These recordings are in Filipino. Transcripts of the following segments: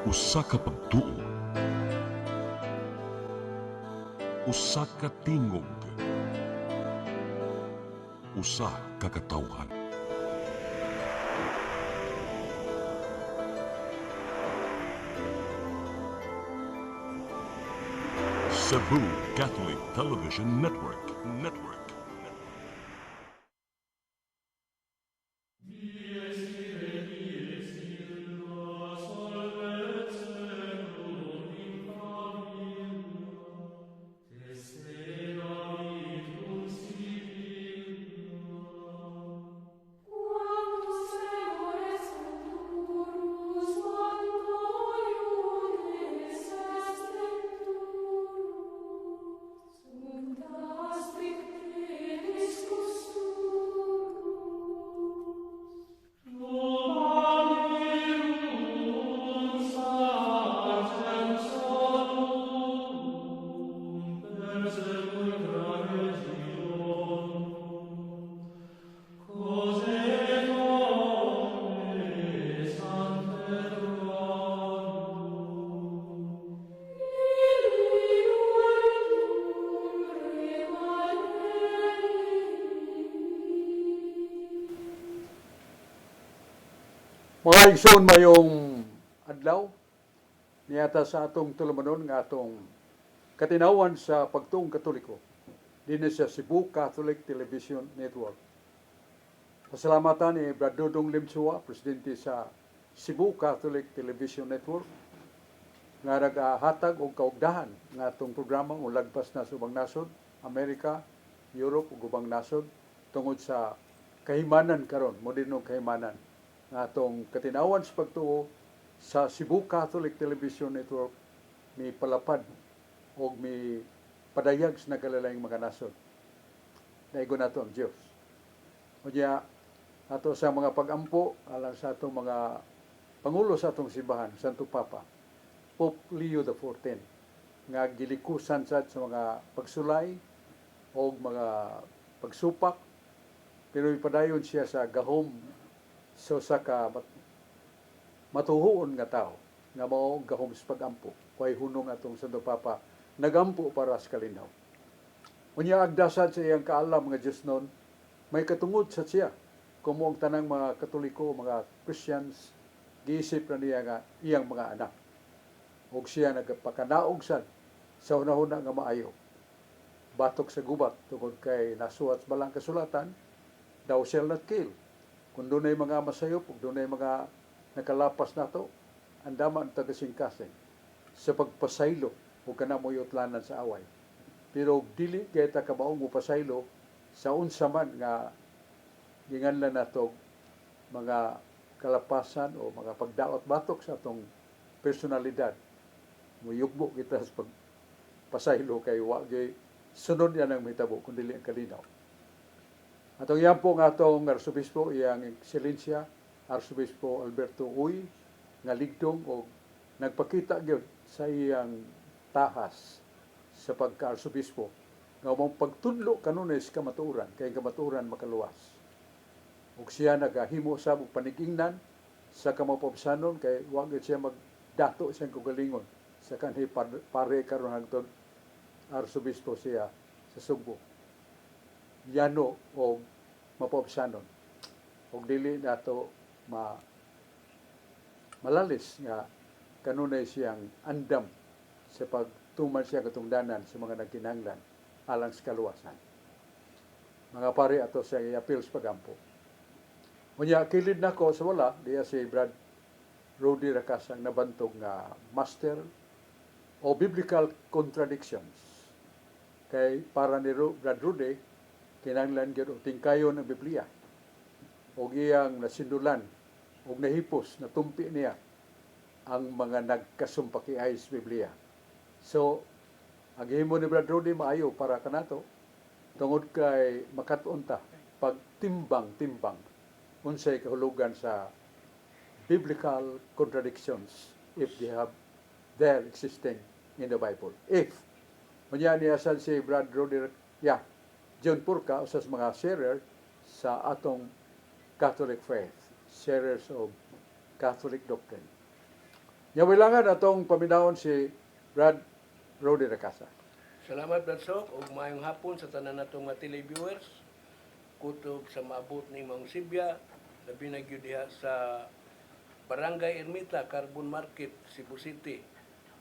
Usa ka pagtuo, usa ka tingog, usa ka katawhan. Cebu Catholic Television Network. Mga igsoon mayong adlaw niyata sa atong tulumanon nga atong katinawan sa pagtuong Katoliko dinhi sa Cebu Catholic Television Network. Pasalamatan ni Brad Dudong Limsua, presidente sa Cebu Catholic Television Network, nga nagahatag og kaugdahan nga atong programa ug lagpas na sa ubang nasod, Amerika, Europe ug ubang nasod tungod sa kahimanan karon, modernong kahimanan nga atong katinawan sa pagtuo sa Cebu Catholic Television Network mi palapad o mi padayag sa nagkalalayng mga nasod. Daigo nato ang Dios. Unya ato sa mga pagampo alang sa atong mga pangulo sa atong simbahan, Santo Papa, Pope Leo XIV, nga gilikusan sad sa mga pagsulay o mga pagsupak, pero ipadayon siya sa gahom so sa ka matuhuon nga tao nga mao gahom sa pagampo kay hunong atong Santo Papa nagampo para sa kalinaw. Unya agdasad sa iyang kaalam nga Dios noon, may katungod sa siya kumo ang tanang mga Katoliko, mga Christians, giisip na niya nga iyang mga anak. Ug siya nagpakanaog sad sa hunahuna nga maayo. Batok sa gubat tungod kay nasuwat sa balang kasulatan, thou shalt not kill. Kung dunay mga masayop, kung dunay mga nakalapas nato, andaman tagasing-kasing sa pagpasaylo o kanamo yutlanan sa away. Pero dili kay ta kabaong mupasaylo sa unsa man nga ginganlan nato mga kalapasan o mga pagdaot batok sa atong personalidad. Muyugbo kita sa pagpasaylo kay wa gyud sunod yan ang mahitabo kundi ang kalinaw. Atong yampo nga atong Arsobispo, iyang Ekselensya, Arsobispo Alberto Uy, nga ligdong o nagpakita gyud sa iyang tahas sa pagka-Arsobispo, nga mong pagtudlo kanunay sa kamatuoran, kay kamatuoran makaluwas. Ug siya nagahimo sa panigingnan sa kamapobsanon, kay wa gyud siya magdato siyang kugalingon sa kanhi pare karon hangtod Arsobispo siya sa Sugbo. Yano o mapobsanon og dili nato malalis nga kanunay siyang andam sa pagtuman siya katungdanan sa mga nagkinahanglan alang sa kaluwasan. Mga pare ato sa i-appeal sa pagampo. Unya kilid nako sa wala diya si Brad Rudy Racasang nabantog nga Master o Biblical Contradictions. Kay para ni Brad Rudy, kinahanglan gyud og tingkayon ang Biblia. Og iyang nasindulan og nahipos na tumpi niya ang mga nagkasumpakiay sa Biblia. So, ang himo ni Brad Rudy maayo para kanato tungod kay makatuon ta pagtimbang-timbang unsay kahulugan sa biblical contradictions if they're existing in the Bible. If unya niya si Brad Rudy, John Purka, usas mga sharer sa atong Catholic faith, sharers of Catholic doctrine. Yawilangan atong paminahon si Brad Rodi Racasa. Salamat Bradsok ug maayong hapon sa tanan natong mga televiewers. Kutob sa maabot ning mga Sibya, labi na gyud diha sa Barangay Ermita, Carbon Market, Cebu City.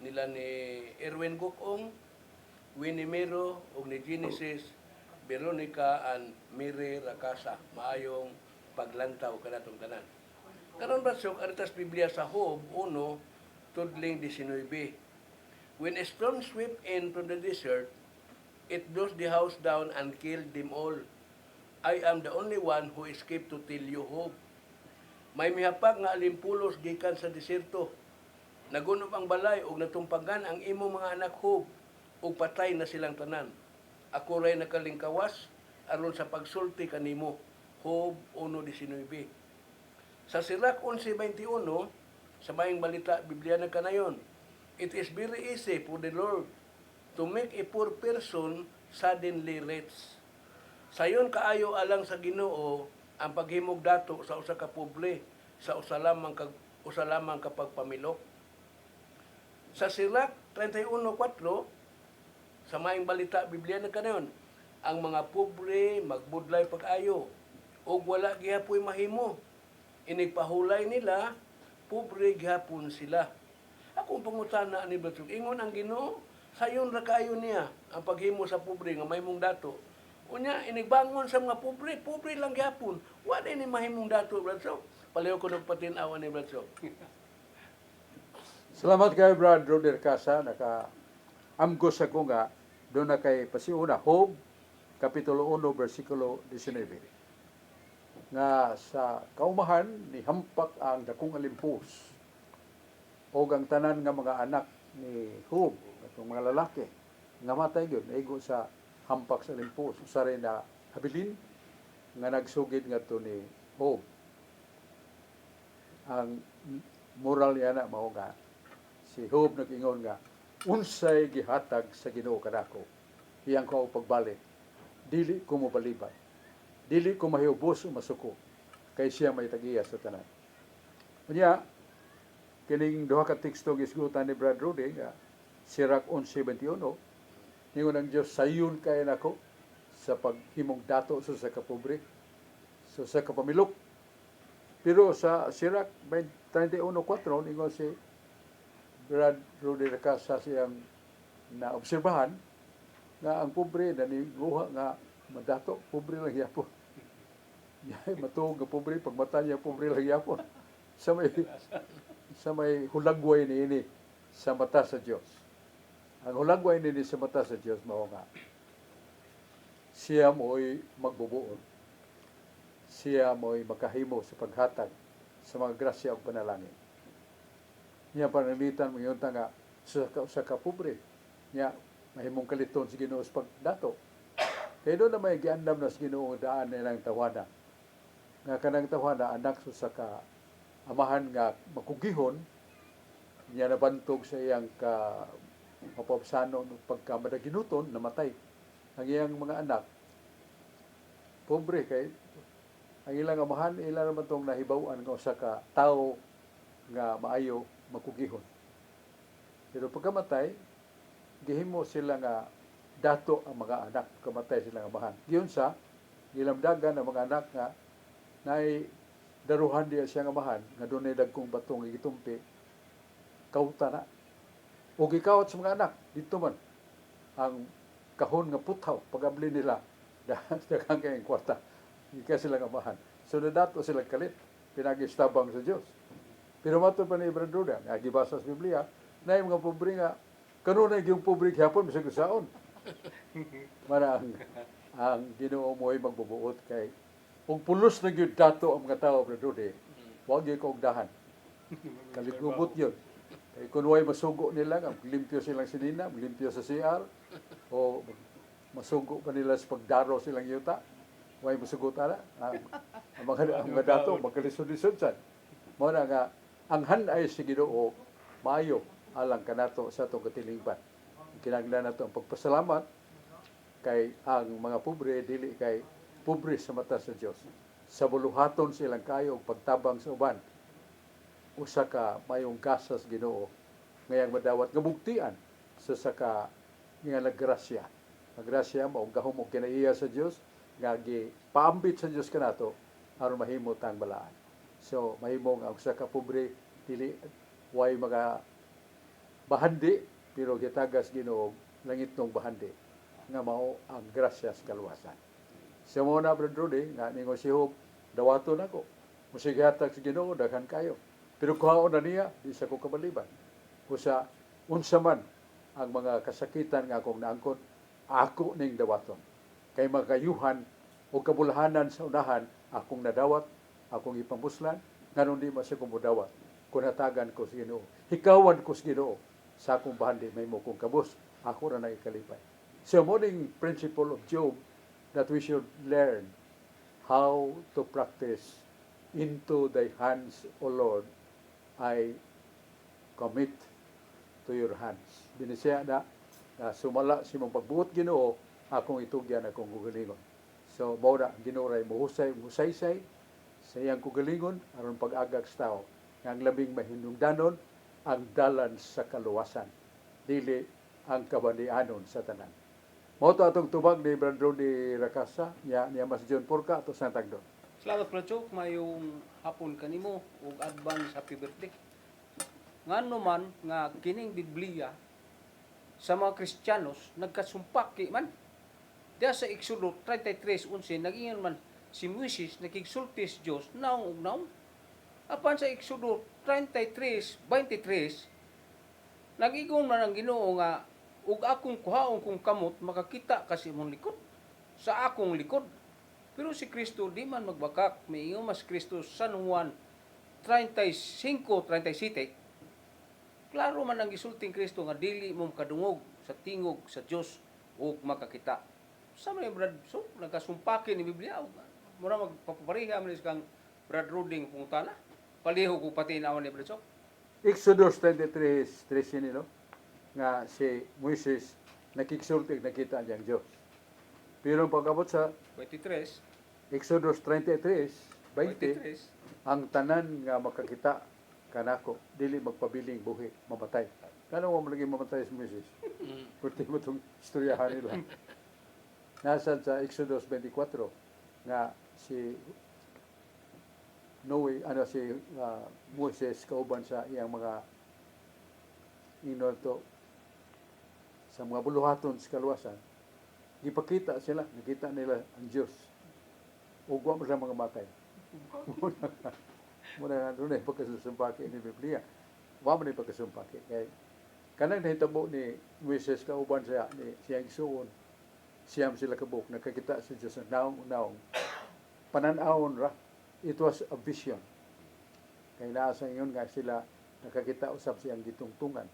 Nila ni Erwin Gukong, Winnie Mero ug ni Genesis Veronica and Mary Racasa. Maayong paglantaw kanatong tanan. Karon Bradsok aritas Biblia sa Job 1 tudling 19. When a storm swept in from the desert, it blew the house down and killed them all. I am the only one who escaped to tell you hope. May mihapag nga alimpulos gikan sa desierto. Nagunob ang balay ug natumpagan ang imo mga anak Hob ug patay na silang tanan. Ako ray nakalingkawas aron sa pagsulti kanimo. Job 1:19. Sa Sirach 11:21 sa mayong balita Biblia na kanayon, it is very easy for the Lord to make a poor person suddenly rich. Sayon kaayo alang sa Ginoo ang paghimog dato sa usa ka pobre sa usa lamang kapagpamilok. Sa Sirach 31:4 sa maayong balita Biblia na kanayon, ang mga pobre magbudlay pag-ayo ug wala gihapoy mahimo. Inigpahulay nila, pobre gihapon sila. Akong pangutana ni Bradsok, ingon ang Ginoo, sayon ra kaayo niya ang paghimo sa pobre nga mahimong dato. Unya inigbangon sa mga pobre, pobre lang gyapon. Wa ni mahimong dato Bradsok. Palayo ko nagpatin-aw ni Bradsok. Salamat kay Brad Rodi Racasa. Naka-amgos ako nga doon na kay pasiuna, Job, Kapitulo 1, versikulo 19. Nga sa kaumahan, ni hampak ang dakong alimpus o ang tanan nga mga anak ni Job, itong mga lalaki, nga matay yun, naigo sa hampak sa limpos. Usa rin na habilin nga nagsugid nga to ni Job. Ang moral niya na mao nga si Job nag-ingon nga unsay gihatag sa Ginoo kadako iyang ko pagbalik dili ko mobalibay dili ko mahiubos o masuko kay siya may tagiya sa tanan. Unya kining duha ka teksto gisgutan ni Brad Rudy nga Sirach 11:21 ningon ang Dios sayon kay nako sa paghimong dato sa kapobre sa kapamilok. Pero sa Sirach 31:4 ningon si Brad Rudy Racasa siyang naobserbahan nga ang pobre na niluha nga madato, pobre lang yapon. Yay, matuog nga pobre, pagmata niya pobre lang yapon. Sa may hulagway niini sa mata sa Dios. Ang hulagway niini sa mata sa Dios mao nga siya mo'y magbubuon. Siya mo'y makahimo sa paghatag sa mga grasya ug panalangin. Niya panalitan mo yun nga sa kapobre. Niya mahimong kaliton sa Ginoo sa pagdato. Kaya doon na may giandam na sa Ginoo daan nilang tawana. Nga kanang tawana anak sa ka amahan nga makugihon niya nabantog sa iyang ka mapapsano ng pagkamadaginuton namatay. Ang iyang mga anak pobre kay ang ilang amahan ilang naman tong nahibawan nga usa ka tao nga maayo makugihon. Pero pagkamatay, gihimo sila nga dato ang mga anak, kamatay sila nga amahan. Giyon sa gilamdagan ang mga anak nga nay daruhan diya siya nga amahan nga dunay dagkong batong gitumpi kauta na. O gikawat sa mga anak dito man ang kahon nga puthaw pagabli nila daghang kay kwarta. Gika sila nga amahan. So nadato sila kalit pinagistabang sa Dios. Pero matod pa ni Brad Rudy, nga gibasa sa Biblia, na yung mga pobre nga, kanunay yung pobre hapon, bisag saon. Mara ang Ginoo mo'y magbubuot kay, kung pulos na yun dato ang mga tao, Brad Rudy, huwag yung kaugdahan. Kaligubot yun. Kay kung huwag masugo nila, limpyo silang sinina, limpyo sa CR, o masugo pa nila sa pagdaro silang yuta, huwag masugo tala, ang mga dato, magkalisod-lisod san. Mara nga, ang hanay sa Ginoo maayo alang kanato sa atong katilingban. Kinahanglan nato ang pagpasalamat kay ang mga pobre dili kay pobre sa mata sa Dios. Sa buluhaton silang kayo og pagtabang sa uban. usa ka mayong gasas Ginoo ngayang madawat nga bugtian sa saka nga grasya. Ang grasya mao gahom og kinaiya sa Dios nga gipaambit sa Dios kanato aron mahimo tang balaan. So mahimo nga usa ka pobre dili way mga bahandi pero gitagas Ginoo langit ng bahandi nga mao ang grasya sa kaluwasan. Sa mo na Brad Rudy nga ningon si Hope dawaton ako. Musigatag sa Ginoo daghan kayo. Pero kuhaon na niya di sa ko kabaliban. Usa unsa man ang mga kasakitan nga akong naangkon ako ning dawaton. Kay magayuhan o kabulahanan sa unahan akong nadawat, akong ipambuslan nganon di man sa kumudawat. Kunatagan ko sa Ginoo. Hikawan ko sa Ginoo sa akong bahandi may mo kong kabus. Ako na ikalipay. So morning principle of Job that we should learn how to practice into thy hands, O Lord, I commit to your hands. Binisya na sumala si mong pagbuot Ginoo akong itugyan akong gugalingon. So mao na Ginoo ray musaysay sa iyang gugalingon aron pag-agag sa tao nga ang labing mahinungdanon ang dalan sa kaluwasan dili ang kabanianon sa tanan. Mao to atong tubag ni Brad Rudy Racasa niya Mas John Porca ato sa tagdon. Salamat Pradyo, mayong hapon kanimo ug advance happy birthday. Ngano man nga kining Biblia sa mga Kristiyanos nagkasumpaki man. Diya sa Exodo 33:11 nagingon man si Moises nakigsulti sa Dios naong ug naong. Apan sa Exodo 33:23 nagigon man ang Ginoo nga ug akong kuhaon kong kamot makakita kasi imong likod sa akong likod. Pero si Kristo di man magbakak, may ingon mas Kristo San Juan 35:37. Klaro man ang gisulting Kristo nga dili mo kadungog sa tingog sa Dios ug makakita. Sa may Brad so nagasumpaki ni Biblia ug mura magpapariha man kang Brad Ruding pungutana. Paliho ko pati naman ni Brad so. Exodus 23:13 nilo nga si Moises nakiksulti nakita niyang Dios. Pero pag-abot sa 23, Exodus 33:20 23. ang tanan nga makakita kanako dili magpabiling buhi mamatay. Kano mo lagi mamatay si Moises? Kurti mo itong istoryahan nila. Nasa sa Exodus 24 nga si Moises kauban sa iyang mga to sa mga buluhaton sa kaluwasan. Gipakita sila, nakita nila ang Diyos. Ug wa mo sa mga matay. Muna doon ay pagkasumpaki ni Biblia. Wa man ay pagkasumpaki. Kaya kanang nahitabo ni Moises kauban sa ni siyang isuon. Siyam sila kabuk nakakita sa Diyos na naong pananawon ra. It was a vision. Kaya naasa yun nga sila nakakita usab siyang gitungtungan.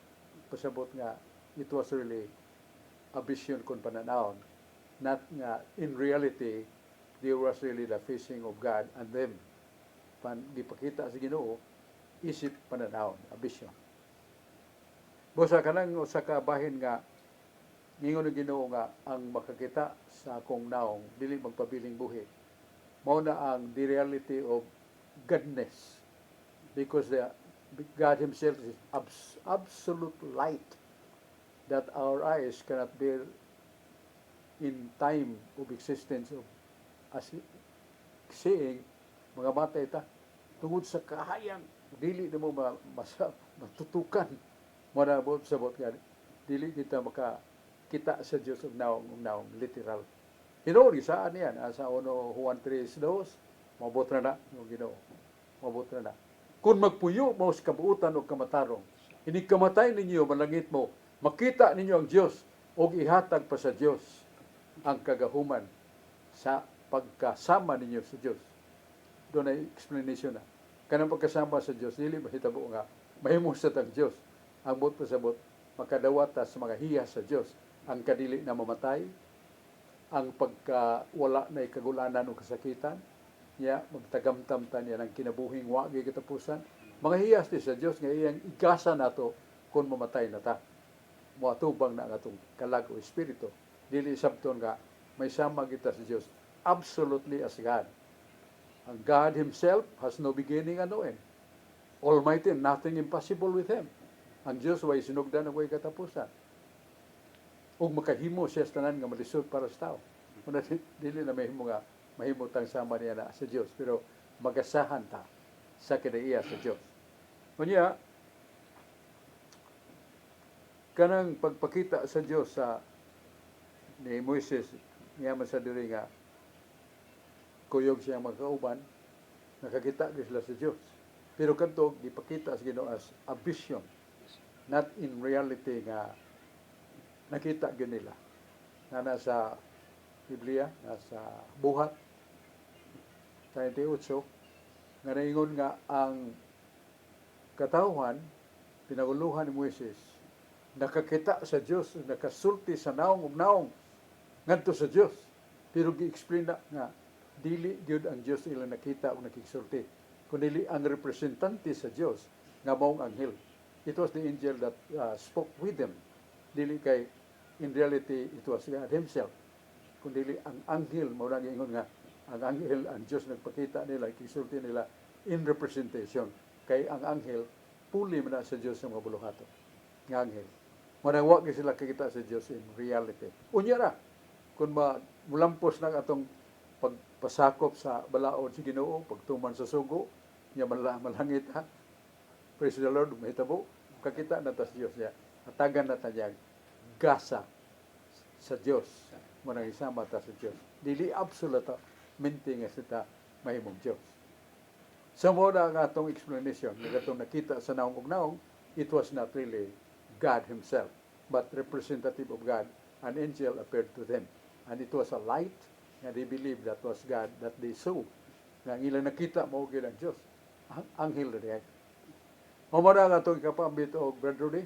Pasabot nga it was really a vision kung pananawon. Not nga in reality there was really the facing of God and them. Gipakita sa Ginoo isip pananawon, a vision. Busa kanang usa ka bahin nga ningon ng Ginoo nga ang makakita sa akong naong dili magpabiling buhi. Mao na ang the reality of godness because God himself is absolute light that our eyes cannot bear in time of existence of as seeing mga matay ta tungod sa kahayang dili na mo matutukan mo na sabot nga dili kita makakita sa Diyos of naong literal. Hinori saan yan asa uno Juan 3:2 mabot na yung Ginoo mabot na kung magpuyo mo sa kabuutan o kamatarong ini kamatay ninyo malangit mo makita ninyo ang Diyos o ihatag pa sa Diyos ang kagahuman sa pagkasama ninyo sa Diyos. Doon ay explanation na. Kanang pagkasama sa Diyos, dili mahitabo nga, mahimusat ang Diyos. Ang bot pasabot, makadawata sa mga hiya sa Diyos. Ang kadili na mamatay, ang pagkawala na ikagulanan o kasakitan, niya, magtagamtam niya ng kinabuhing wagi katapusan. Mga hiyas di sa Diyos, nga iyang igasa nato kung mamatay na ta. Muatubang na atong kalag o espiritu. Dili sabton nga, may sama kita sa Diyos. Absolutely as God. Ang God himself has no beginning and no end. Almighty, nothing impossible with Him. Ang Diyos way sinugdan ang way katapusan. Ug makahimo siya sa tanan nga malisod para sa tao. Una dili na mahimo nga mahimo tang sama niya na sa Dios, pero magasahan ta sa kinaiya sa Dios. Unya kanang pagpakita sa Dios sa ni Moises niya man sa diri nga kuyog siya magkauban, nakakita gyud sila sa Dios. Pero kanto gipakita sa Ginoo as a vision, not in reality nga nakita gyud nila. Na nasa Biblia, nasa Buhat 38, nga naingon nga ang katawhan pinaguluhan ni Moises nakakita sa Dios, nakasulti sa naong ug naong ngadto sa Dios. Pero gi-explain na nga dili gyud ang Dios ila nakita o nakisulti, kundi ang representante sa Dios nga maong anghel. It was the angel that spoke with them. Dili kay in reality it was God Himself. Kundi ang anghel mao lang ingon nga ang anghel ang Dios nagpakita nila, kisulti nila in representation. Kay ang anghel puli man na sa Dios nga mga buluhato. Nga anghel. Manawag sila kakita sa Dios in reality. Unya ra kun mulampos na atong pagpasakop sa balaod sa Ginoo, pagtuman sa sugo, niya malangit ha. Praise the Lord, mahitabo, kakita na ta sa Dios niya. Hatagan na ta niya gasa sa Dios. Muna isama ta sa Dios. Dili absoluta minti nga sita mahimong Dios. Sa mo na ang atong explanation, nagatong nakita sa naong ug naong, it was not really God Himself, but representative of God. An angel appeared to them. And it was a light, and they believed that was God that they saw. Nga ang ilang nakita, maugil ang Diyos. Anghel na diyan. Mamara nga itong kapambit o Brad Rudy.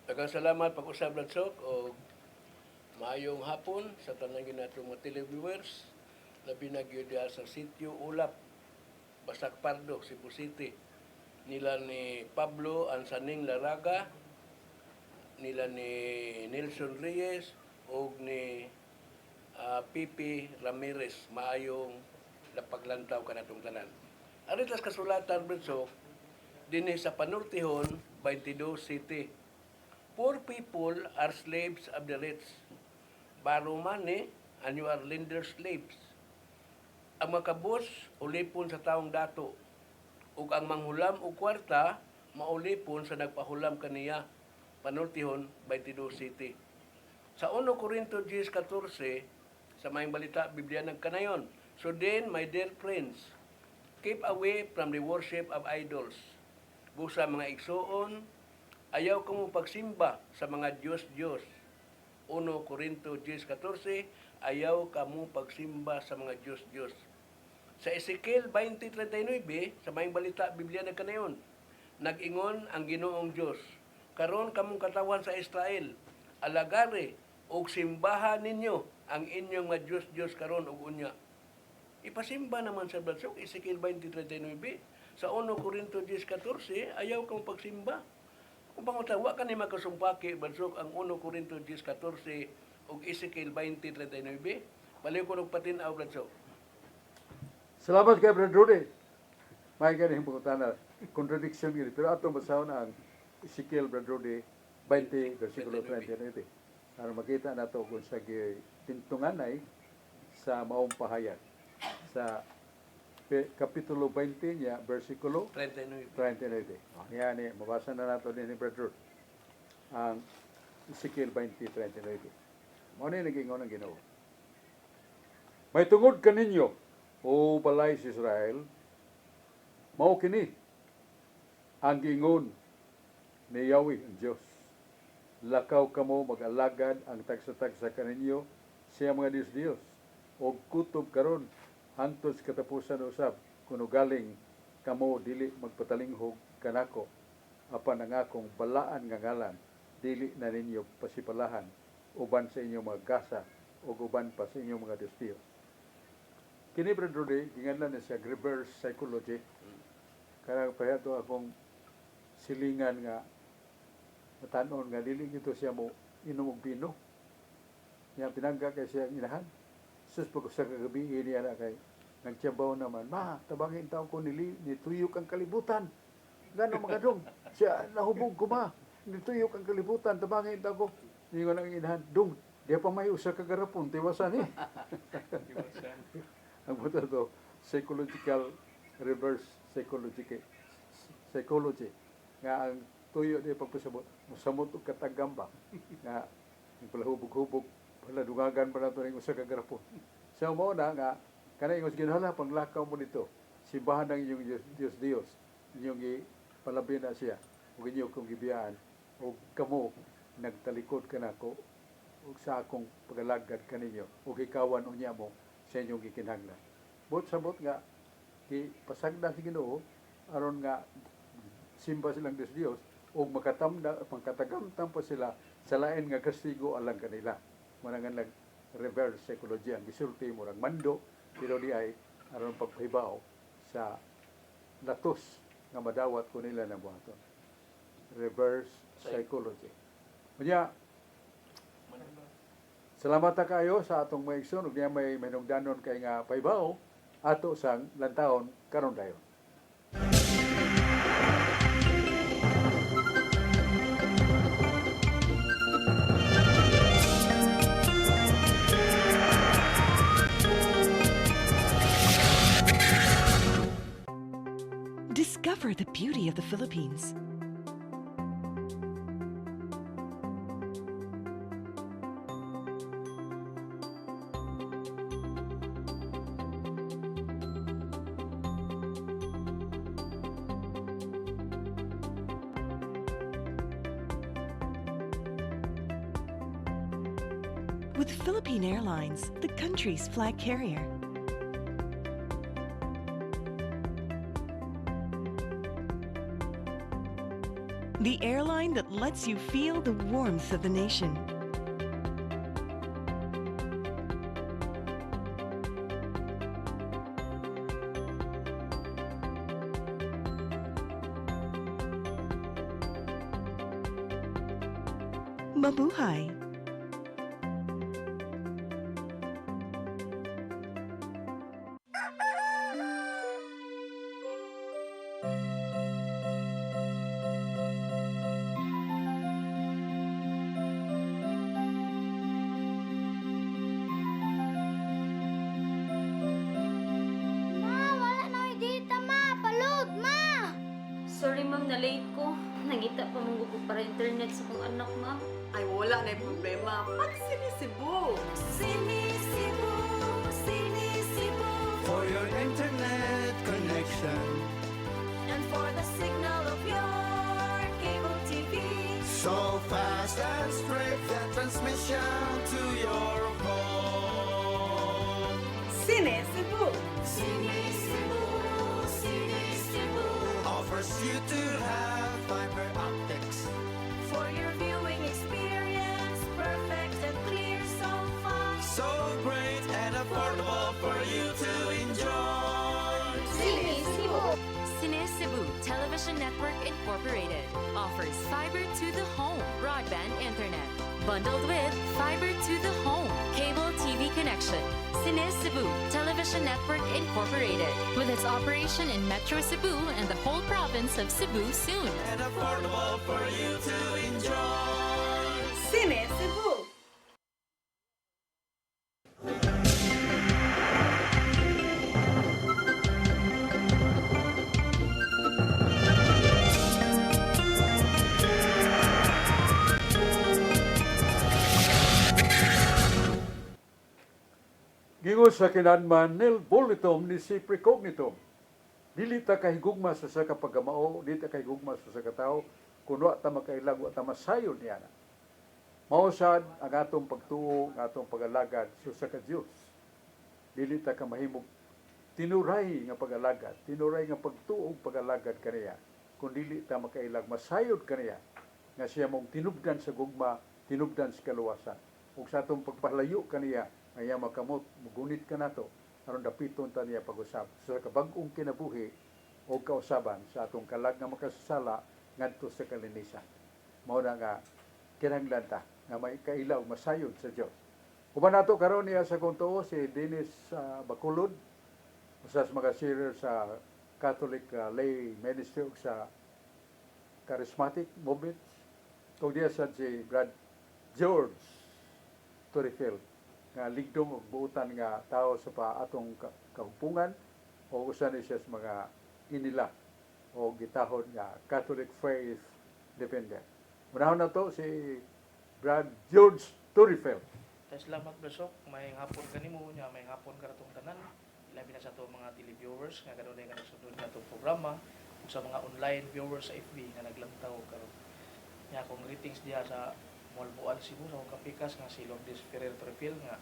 Daghang salamat pag-usab Ladsok o maayong hapon sa tanang ginatong mga televiewers. Labi na gyud diha sa sitio Ulap, Basak Pardo, Cebu City. Nila ni Pablo Ansaning Laraga, nila ni Nelson Reyes o ni Pipi Ramirez. Maayong napaglantaw kanatong tanan. Aritas kasulatan Ladsok dinhi sa Panurtihon 22 City. Poor people are slaves of the rich. Borrow money and you are lender slaves. Ang makabos, ulipon sa taong dato. Ug ang manghulam o kwarta, maulipon sa nagpahulam kaniya. Panultihon, 22 City. Sa 1 Corinto 10:14, sa mayong balita, Biblia ng kanayon. So then, my dear friends, keep away from the worship of idols. Busa mga igsoon, ayaw kamo pagsimba sa mga Diyos-Diyos. 1 Corinto 10:14, ayaw kamo pagsimba sa mga Diyos-Diyos. Sa Ezekiel 20:39, sa mayong balita, Biblia na kanayon, nag-ingon ang Ginoong Diyos, karon kamong katawan sa Israel, alagare og simbahan ninyo ang inyong mga Diyos-Diyos karon og unya. Ipasimba naman sa Bladsok, Ezekiel 20:39, sa 1 Corinto 10:14, ayaw kamo pagsimba. Kung pangutawa ka ni makasumpaki, Bladsok, ang 1 Corinto 10:14 ug Ezekiel 20:39, balik ko ng patinaw, Bladsok. Salamat kay Brad Rudy. May ganang pagkutana, contradiction yun. Pero atong basahon ang Ezekiel Brad Rudy 20, versikulo 29. Para makita na ito kung sa tintunganay sa maong pahayag. Sa Kapitulo 20 niya, versikulo 39. Yan eh, mabasa na nato din ni Brad Rudy. Ang Ezekiel 20:39. Mao ni nag-ingon ang Ginoo. May tungod kaninyo, o balay sa Israel, mao kini ang giingon ni Yahweh ang Dios. Lakaw kamo mag-alagad ang tagsa-tagsa kaninyo siya mga Diyos o kutob karon hangtod sa katapusan usab kuno galing kamo dili magpatalinghog kanako apan ang akong balaan nga ngalan dili na ninyo pasipalahan uban sa inyong mga gasa o uban pa sa inyong mga Diyos. Kini Brad Rudy, ginganlan na siya reverse psychology. Kaya pahato akong silingan nga matanon nga dili gito siya mo inom og bino. Niya pinangga kay siya inahan. Sus pag sa kagabi niya na kay nagtiyabaw naman, ma, tabangin taon ko nituyok ang kalibutan. Gano mga dong. Siya nahubog ko ma. Nituyok ang kalibutan tabangin ta ko. Ingon ang inahan, dong. Di pa may usa ka garapon tiwasan eh. Ang buto to, psychological reverse psychology nga ang tuyo di pagpasabot mosamot og katagamba nga yung pala hubog-hubog pala dungagan pa nato ning usa ka garapon. So mo na nga kanay ingos ginhala panglakaw mo dito simbahan ng inyong Dios inyong ipalabi na siya ug inyo kong gibiyaan ug kamo nagtalikod kanako ug sa akong pagalagad kaninyo ug ikawan unya mo sa inyong gikinahanglan. Bot sabot nga pasagda si Ginoo aron nga simba silang Dios ug makatagamtam pa sila sa lain nga kastigo alang kanila. Manangan lang reverse psychology ang gisulti mo rang mando pero di ay aron pagpahibaw sa latos nga madawat ko nila na buhaton. Reverse psychology. Unya, salamat ta kayo sa atong maigsoon ug niya may manungdanon kay nga pahibaw ato sang lantawon karon dayon. Discover the beauty of the Philippines. With Philippine Airlines, the country's flag carrier. The airline that lets you feel the warmth of the nation. Mabuhay! Sorry ma'am, na-late ko. Nangita pa mong gusto para internet sa kong anak ma'am. Ay, wala na yung problema. Mag-Sinisibu! Sinisibu, Sinisibu, for your internet connection. and for the signal of your cable TV. So fast and straight, the transmission to your home. Sinisibu! Sinisibu, Sinisibu, Offers you to have fiber optics. for your viewing experience, perfect and clear so fast. So great and affordable for you to enjoy. Sinisibu. Cine Cebu Television Network Incorporated offers fiber to the home broadband internet bundled with fiber to the home cable TV connection. Cine Cebu Television Network Incorporated with its operation in Metro Cebu and the whole province of Cebu soon. And affordable for you to enjoy. Sinisibu! Gingos sa kinadman nil bulletum ni si precognitum. Dili ta kahigugma sa sa kapagamao, dili ta kahigugma sa sa katao, kuno ta makailag wa ta masayon niya na. Mao sad ang atong pagtuo, ang atong pagalagad sa ka Dios. Dili ta ka mahimog tinuray nga pagalagad, tinuray nga pagtuo pagalagad kaniya. Kun dili ta makailag masayod kaniya nga siya mong tinubdan sa gugma, tinubdan sa kaluwasan. Ug sa atong pagpalayo kaniya, ay makamot, mugunit ka na to, aron dapiton ta niya pag-usap sa kabag-ong kinabuhi o kausaban sa atong kalag nga makasasala ngadto sa kalinisan. Mao na nga kinahanglan ta nga may kailaw masayod sa Dios. Uban nato karon niya sa kuntuo si Dennis Bacolod, usa sa mga senior sa Catholic lay ministry ug sa charismatic movement. Kung diya sad si Brad George Torrefeld nga ligdong og buutan nga tao sa pa atong kahupungan o usa ni siya sa mga inila o gitahon nga Catholic Faith Defender. Unahon na to si Brad George Torrefeld. Salamat Brasok, may hapon kanimo nya, may hapon karatong tanan. Ilabi na sa to mga televiewers nga kanunay nga nagsunod na itong programa ug sa mga online viewers sa FB nga naglantaw karon. Nya akong greetings diha sa Malbuan Cebu sa akong kapikas nga si Lourdes Ferrer Torrefeld nga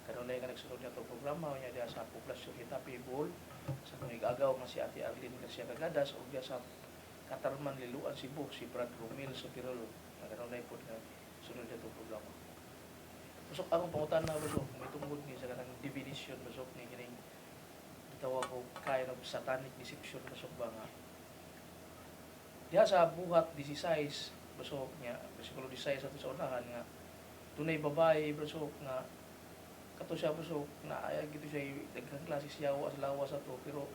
kanunay nga nagsunod na itong programa nya diha sa poblasyon Hitapi Bohol sa akong igagaw nga si Ate Arlene Garcia Cagadas ug diha sa Katarman Liluan Cebu si Brad Romil Sotirol nga kanunay pod nga sunod na itong programa. Basok akong pangutan na basok, may tungkol ni sa kanang divination basok ni kining gitawag ko kind of satanic deception basok ba nga. Diha sa buhat 16 basok niya, bersikulo 16 ato sa unahan nga tunay babae basok nga kato siya basok na ay gito siya daghang klase siyawa sa lawas ato pero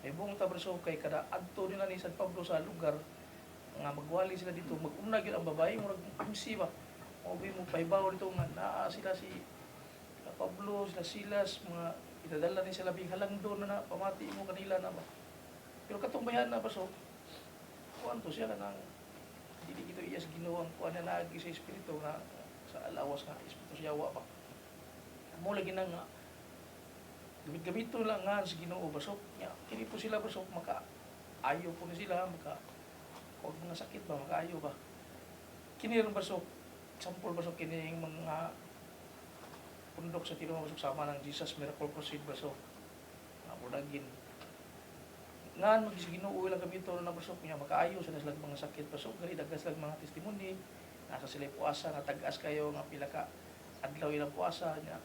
may buong ta basok kay kada adto nila ni San Pablo sa lugar nga magwali sila dito mag-una gyud ang babae murag MC ba. Obi mo paibaw dito nga naa sila si Pablo, sila Silas, mga itadala ni sila bing halang doon na pamati mo kanila na ba. Pero katong bayan na ba so, kuwan to siya ka nang hindi kito iyas ginawang kuwan na naagi sa espiritu na sa alawas nga espiritu siya wa pa. Mo lagi na nga gamit-gamito lang nga sa Ginoo basok nya kini po sila basok maka ayo po ni sila maka og mga sakit ba makaayo ba. Kini ron basok sampol basok kini yung mga pundok sa tinong basok sama ng Jesus Miracle Crusade basok nga bunagin nga Ginoo lang gamito na basok niya makaayo sa sila mga sakit basok gali dagas lang mga testimony nasa sila puasa nga tag-as kayo nga pila ka adlaw ilang puasa niya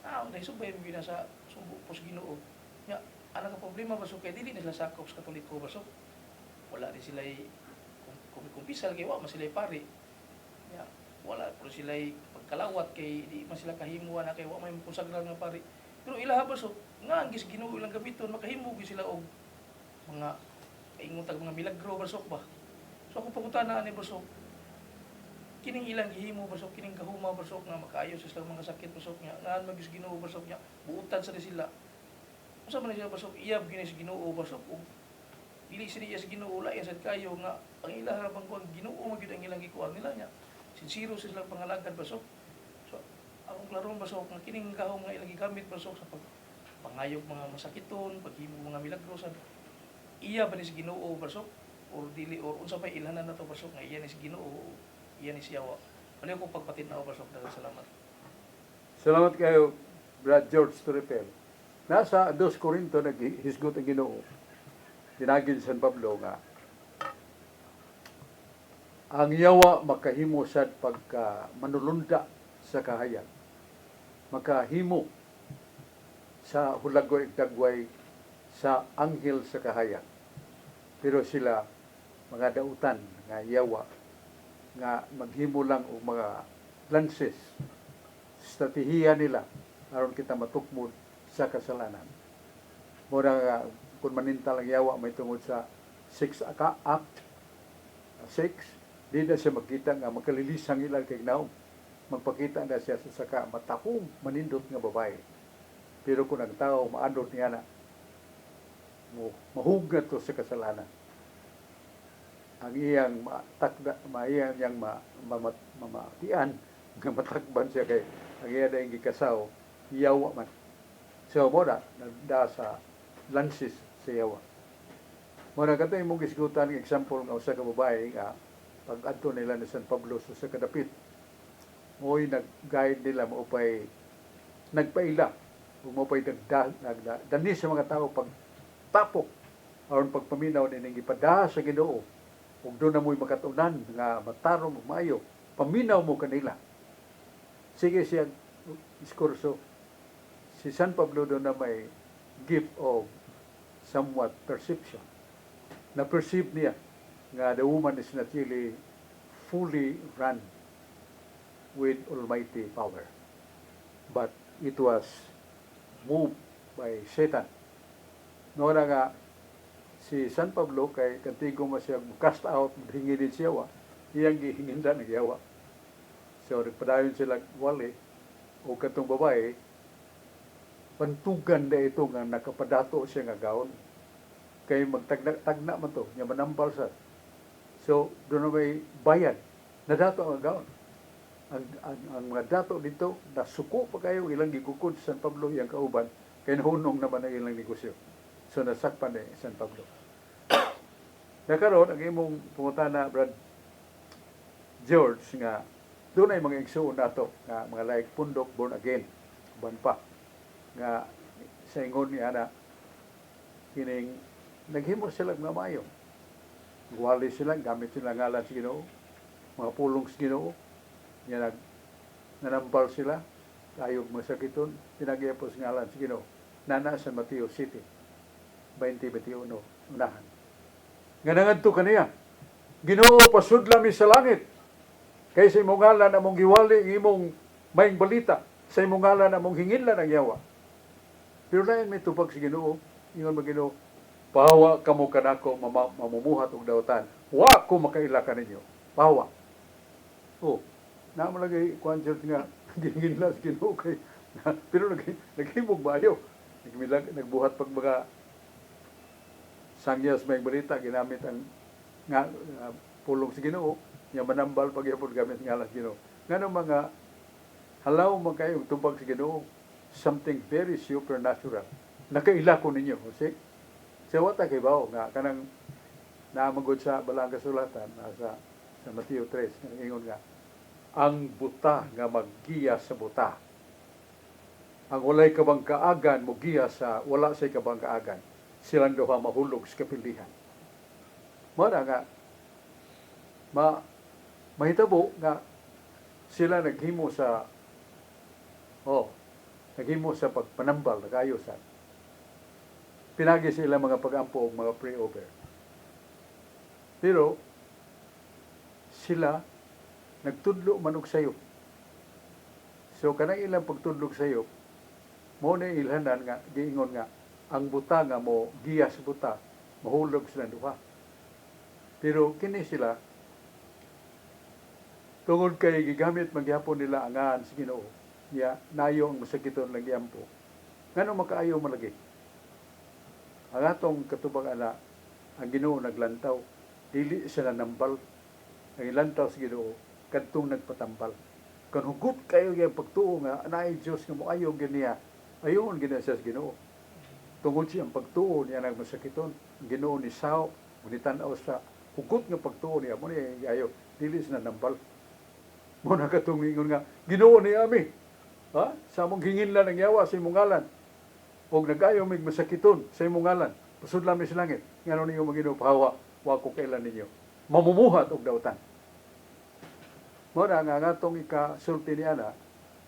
dahil subay mo sa sumbo po sa Ginoo niya ana ka problema basok kay dili nila sakop sa Katoliko basok wala din sila kumpisal kay wa man sila pari niya wala pero sila pagkalawat kay di man sila kahimuan na kay wa may consagrar nga pari pero ilaha basok nga ang Ginoo ilang gamiton makahimo gyud sila og mga ingon tag mga milagro basok ba so ako pangutana ani basok kining ilang gihimo basok kining gahuma basok nga makaayo sa silang mga sakit basok nya nga magis Ginoo basok nya buutan sa sila unsa man sila basok iyab gini sa Ginoo basok ug dili sila sa Ginoo lain sad kayo nga ang ilaha bang kuan Ginoo magyud ang ilang gikuan nila nya sincero sa silang pangalagad basok so akong klaron basok nga kining gahom nga ilang gigamit basok sa pangayog mga masakiton paghimo mga milagro sa iya ba ni si Ginoo basok or dili or unsa pa ilhanan nato basok nga iya ni si Ginoo iya ni siya wa kali ko pagpatinaw basok daghang salamat. Salamat kayo Brad George Torrefeld. Nasa 2 Corinto naghisgot ang Ginoo. Dinagin San Pablo nga ang yawa makahimo sad pagka manulunda sa kahayag. Makahimo sa hulagoy dagway sa anghel sa kahayag. Pero sila mga dautan nga yawa nga maghimo lang og mga lances strategiya nila aron kita matukmod sa kasalanan. Mura nga kung manintal ang yawa may tungod sa 6 Act 6 di na siya magkita nga magkalilisang ilang kignaw. Magpakita na siya sa saka matahong manindot nga babae. Pero kung ang tao maandot niya na mahugad to sa kasalanan. Ang iyang maiyang yang mamatian nga matakban siya kay ang iya na yung gikasaw yawa man. So mo na sa lances sa yawa. Muna katong imong gisgutan ng example nga usa ka babae nga pag-adto nila ni San Pablo sa kadapit. Mo'y nag-guide nila maupay nagpaila o maupay dani sa mga tao pag tapok aron pagpaminaw ni ning ipada sa Ginoo ug doon na mo'y makatunan nga matarong maayo paminaw mo kanila. Sige siya diskurso si San Pablo doon na may gift of somewhat perception. Na-perceive niya nga the woman is not really fully run with almighty power. But it was moved by Satan. Noon nga si San Pablo kay kantigo mo siya cast out, hingi din siya wa. Iyang gihinginda nagyawa. So nagpadayon sila wali o katong babae pantugan na ito nga nakapadato siya nga gaon. Kay magtagna man to, nya manambal sa. So doon na may bayad. Nadato ang gaon. Ang mga dato dito, nasuko pa kayo ilang gikukod sa San Pablo yang kauban, kay nahunong naman ang ilang negosyo. So nasakpan ni San Pablo. Nakaroon, ang imong pumutana, Brad George, nga doon ay mga igsuon nato, nga mga like pundok, born again, uban pa, nga sa ingon ni Ana, kining naghimo sila nga mayo. Wali sila, gamit sila ngalan sa Ginoo, mga pulong sa Ginoo, niya nanambal sila, kayog masakiton, pinag-iapos ngalan sa Ginoo, nana sa Mateo City, 20-21, unahan. Nga nangadto kaniya, Ginoo pasudla mi sa langit, kay sa imong ngalan among giwali, imong maing balita, sa imong ngalan among hinginlan ang yawa. Pero lain may tupag si Ginoo, ingon mo Ginoo, pahawa kamo kanako mamumuhat og dawtan. Wa ko makaila kaninyo. Pahawa. Oh, na mo lagi kwanjert nga ginginlas Ginoo kay pero naghimog bayo. Nagbuhat pag mga sangyas may balita ginamit ang nga pulong si Ginoo, nya manambal pagyapon gamit ngalan Ginoo. Ngano mga halaw man kayo tupag si Ginoo, something very supernatural. Nakaila ko ninyo, kasi sa wata kay bao nga kanang naamagod sa balang kasulatan sa Mateo 3 kanang ingon nga ang buta nga maggiya sa buta. Ang walay kabang kaagan mo giya sa wala say kabang kaagan. Silang duha mahulog sa kapilihan. Mara nga mahitabo nga sila naghimo sa pagpanambal nagayusan. Pinagi sila mga pagampo o mga pre-over. Pero sila nagtudlo man og sayop. So kanang ilang pagtudlog sayop, mo na ilhanan nga giingon nga ang buta nga mo giya sa buta, mahulog sila duha. Pero kini sila tungod kay gigamit magyapon nila angan sa Ginoo, niya nayo ang masakiton lang giampo. Ngano makaayo malagi? Ang atong katubag ana, ang Ginoo naglantaw, dili sila nambal. Ang ilantaw sa Ginoo kadtong nagpatambal. Kan hugot kayo yung pagtuo nga anay Dios nga moayo ganiya. Ayon gina sa Ginoo. Tungod siya ang pagtuo niya nagmasakiton. Ginoo ni sao, ni tan-aw sa hugot nga pagtuo niya mo ni ayo dili na nambal. Mo na katungingon nga Ginoo ni ami. Ha? Sa among hinginlan ang yawa sa imong ngalan. Og nagayo mig masakiton sa imong ngalan. Pasudlan mi sa langit. Ngano ninyo Ginoo pahawa wa ko kailan ninyo. Mamumuhat og dawtan. Muna nga atong ikasulti ni ana,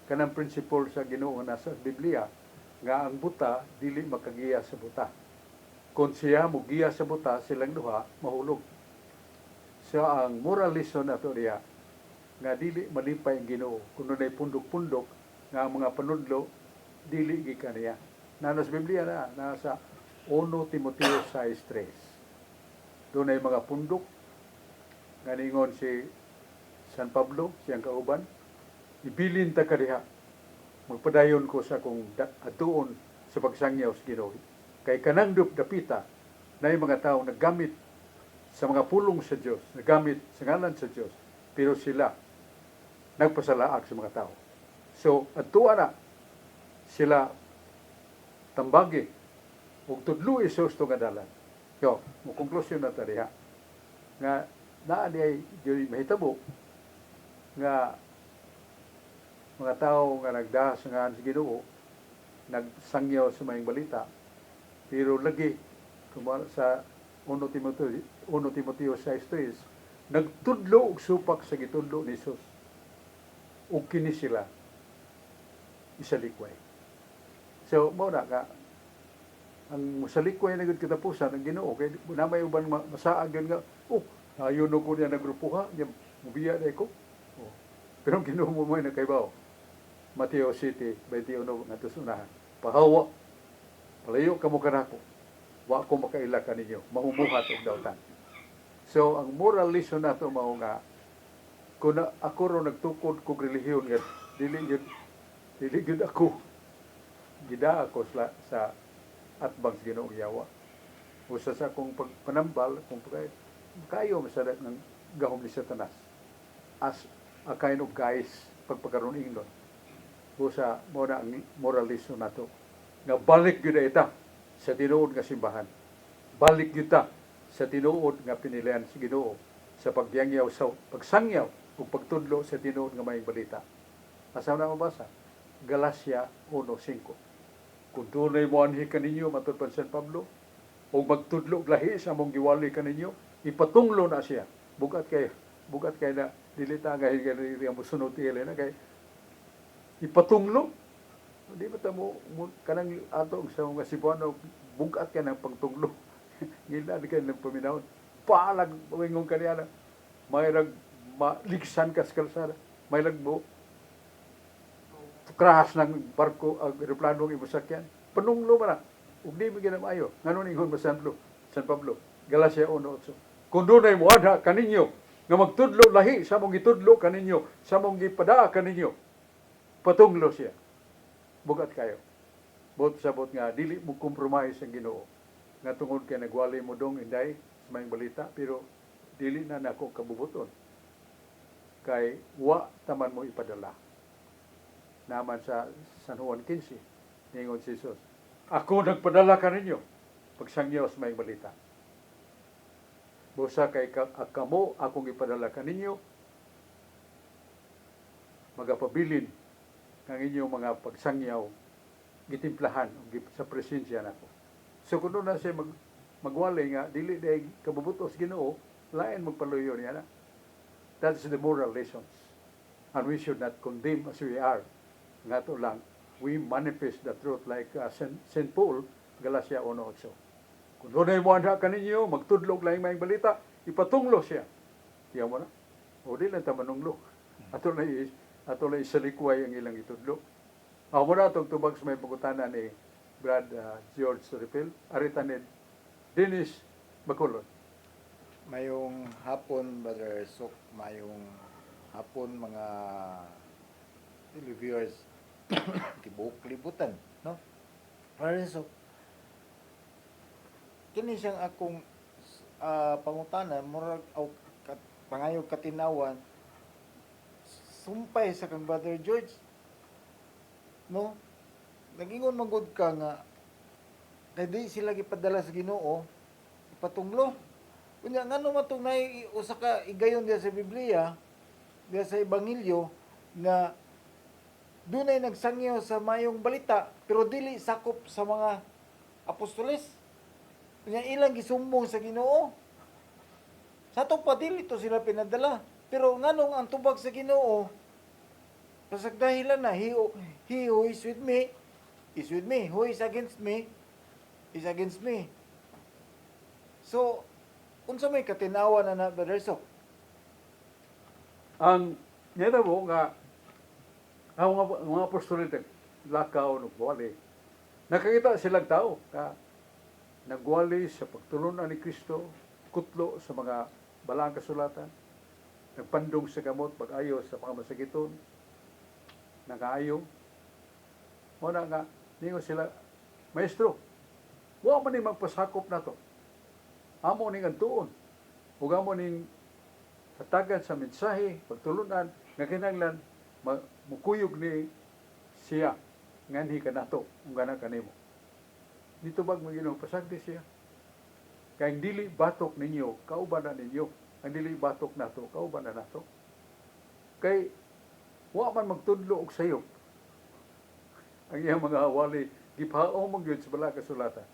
kanang principle sa Ginoo na sa Biblia, nga ang buta, dili makagiya sa buta. Kung siya mugiya sa buta, silang duha, mahulog. So ang moral lesson na ito niya, nga dili malipay ang Ginoo. Kung na'y pundok-pundok, nga ang mga panudlo, dili gikan niya. Sa Biblia na, nasa 1 Timoteo 6:3. Doon ay mga pundok, nga ningon si San Pablo, siyang kauban, ibilin ta kadiha. Magpadayon ko sa kung atuon sa pagsangyaw sa Ginoo. Kay kanang dapita na yung mga tao naggamit sa mga pulong sa Diyos, naggamit sa ngalan sa Diyos, pero sila nagpasalaak sa mga tao. So, atuwa na sila tambagi ug tudlo Isus to nga dalan. Yo, mo konklusyon na ta diha. Nga naa di ay mahitabo nga mga tao nga nagdahas nga sa Ginoo, nagsangyaw sa mayong balita, pero lagi sa 1 Timoteo 6:3, nagtudlo og supak sa gitudlo ni Jesus. Ug kini sila isalikway. So mao na ka ang masalikway na gud katapusan ang Ginoo kay na may uban masaag yun nga ayon ko niya nagrupuha niya mubiya dai ko. Pero ang Ginoo mo na kay bao. Mateo City 21 nga tusunahan. Pahawa. Palayo kamo kanako. wa ko makaila kaninyo, mahumuhat og dawtan. So ang moral lesson nato mao nga kung ako ro nagtukod kog relihiyon nga dili gyud ako gida ako sa atbang sa Ginoong Yawa. Usa sa akong pagpanambal kung kayo masadat ng gahom ni Satanas as a kind of guys pagpakaroon ingon. Usa mo na ang moral lesson nato nga balik gyud ita sa tinuod nga simbahan. Balik gyud ta sa tinuod nga pinilian sa Ginoo sa pagyangyaw sa pagsangyaw ug pagtudlo sa tinuod nga maayong balita. Asa na mabasa? Galacia 1:5. Kung dunay mo anhi kaninyo matud pa San Pablo o magtudlo lahi sa mong giwali kaninyo, ipatunglo na siya. Bugat kay na dili ta gahil nga mosunod ile na kay ipatunglo. Di ba ta mo kanang ato sa mga Cebuano bugat ka ng pagtunglo. Ngila di ka ng paminahon. Palag wingong kaniya na may maligsan ka sa kalsada. May lagbo krahas ng barko ang eroplano ng imusakyan. Panunglo ba na? Ug di mo ginamayo. Ngano ningon ba San Pablo? Galacia 1:8. Kung dunay moadha kaninyo nga magtudlo lahi sa mong gitudlo kaninyo, sa mong gipadaa kaninyo, patunglo siya. Bugat kayo. Bot nga dili mo compromise ang Ginoo. Nga tungod kay nagwali mo dong inday sa mayong balita pero dili na nako kabubuton. Kay wa taman mo ipadala. Naman sa San Juan 15, ningon si Jesus, ako nagpadala kaninyo pagsangyaw sa mayong balita. Busa kay kamo akong ipadala kaninyo magapabilin ng inyong mga pagsangyaw gitimplahan sa presensya nako. So kung na siya magwalay nga dili day kabubutos Ginoo, lain magpaluyo niya na. That's the moral lessons. And we should not condemn as we are. Nga to lang, we manifest the truth like St. Paul, Galacia 1:8. Kung doon mo anda kaninyo, magtudlog lang may balita, ipatunglo siya. Tiyaw mo na? O di lang ta manunglo. Ato na isalikway ang ilang itudlo. Ako mo na itong tubag sa may pagkutanan ni Brad George Refill, Aritanid, Dennis Bacolod. Mayong hapon, Brother Sok, mayong hapon mga televiewers tibuok libutan, no? Brother Sok, kini siyang akong pangutanan, murag pangayog katinawan, sumpay sa kang Brother George, no? Nagingon manggod ka nga, kaya di sila gipadala sa Ginoo, ipatunglo. Kunya ngano matong nay usa ka igayon diya sa Biblia, diya sa Ebanghelyo nga dunay nagsangyaw sa mayong balita pero dili sakop sa mga apostoles. Kunya ilang gisumbong sa Ginoo. Sa to pa dili to sila pinadala. Pero nganong ang tubag sa Ginoo pasagdahilan na he who is with me is with me, who is against me is against me. So unsa may katinawan na Brother Sok? Ang neta mo nga ang mga apostol lakaw nagwali. Nakakita silang tao ka nagwali sa pagtulunan ni Kristo, kutlo sa mga balang kasulatan, nagpandong sa gamot, pag-ayo sa mga masakiton, nag-aayo. Muna nga, ningon sila, Maestro, wa man ni magpasakop na to. Amo ning antuon. Ug amo ning hatagan sa mensahe, pagtulunan, nga kinahanglan mukuyog ni siya nganhi kanato ug gana kanimo. Dito bag mo Ginoo pasagdi siya. Kay ang dili batok ninyo, kauban na ninyo. Ang dili batok nato, kauban na nato. Kay wa man magtudlo og sayop. Ang iyang mga awali gipahaw mo gyud sa bala kasulatan.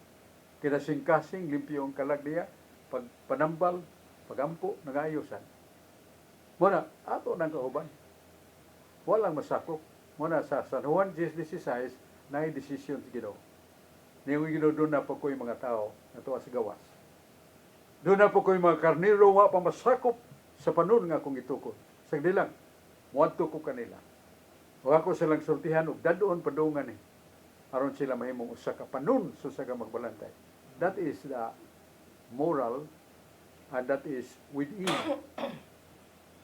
Kinasing-kasing limpyo ang kalag niya, pagpanambal, pagampo, nangayusan. Muna, ato ng kauban. Walang masakop. Muna sa San Juan 10:16, na desisyon sa Ginoo. Niyong Ginoo doon na po ko yung mga tao na tuwa sa gawas. Doon na po ko yung mga karniro, wa pa masakop sa panon nga kung itukod. Sagdi lang, muadto ko kanila. Huwag ako silang sortihan o dadoon padungan aron sila mahimong usa ka panon sa magbalantay. That is the moral, and that is within